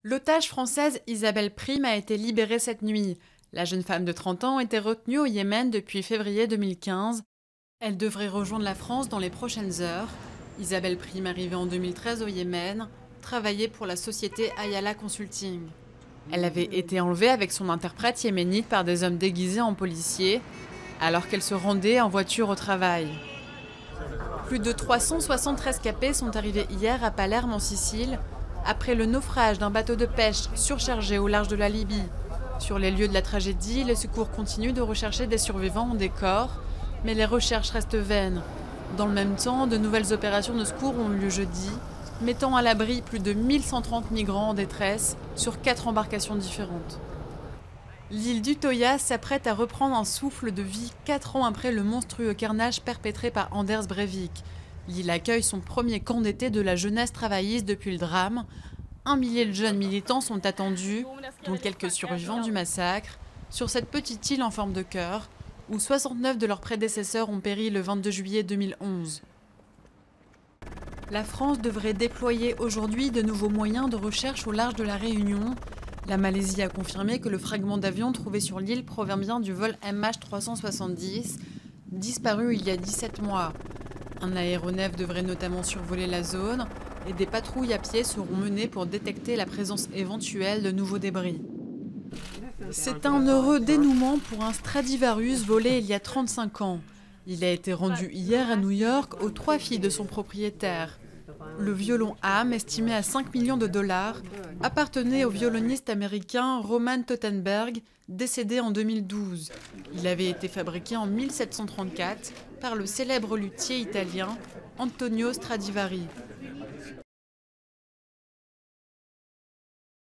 L'otage française Isabelle Prime a été libérée cette nuit. La jeune femme de 30 ans était retenue au Yémen depuis février 2015. Elle devrait rejoindre la France dans les prochaines heures. Isabelle Prime, arrivée en 2013 au Yémen, travaillait pour la société Ayala Consulting. Elle avait été enlevée avec son interprète yéménite par des hommes déguisés en policiers, alors qu'elle se rendait en voiture au travail. Plus de 360 rescapés sont arrivés hier à Palerme en Sicile, après le naufrage d'un bateau de pêche surchargé au large de la Libye. Sur les lieux de la tragédie, les secours continuent de rechercher des survivants ou des corps, mais les recherches restent vaines. Dans le même temps, de nouvelles opérations de secours ont eu lieu jeudi, mettant à l'abri plus de 1130 migrants en détresse sur 4 embarcations différentes. L'île d'Utoya s'apprête à reprendre un souffle de vie 4 ans après le monstrueux carnage perpétré par Anders Breivik. L'île accueille son premier camp d'été de la jeunesse travailliste depuis le drame. 1 millier de jeunes militants sont attendus, dont quelques survivants du massacre, sur cette petite île en forme de cœur, où 69 de leurs prédécesseurs ont péri le 22 juillet 2011. La France devrait déployer aujourd'hui de nouveaux moyens de recherche au large de la Réunion. La Malaisie a confirmé que le fragment d'avion trouvé sur l'île provient bien du vol MH370, disparu il y a 17 mois. Un aéronef devrait notamment survoler la zone et des patrouilles à pied seront menées pour détecter la présence éventuelle de nouveaux débris. C'est un heureux dénouement pour un Stradivarius volé il y a 35 ans. Il a été rendu hier à New York aux 3 filles de son propriétaire. Le violon âme, estimé à 5 millions de dollars, appartenait au violoniste américain Roman Tottenberg, décédé en 2012. Il avait été fabriqué en 1734 par le célèbre luthier italien Antonio Stradivari.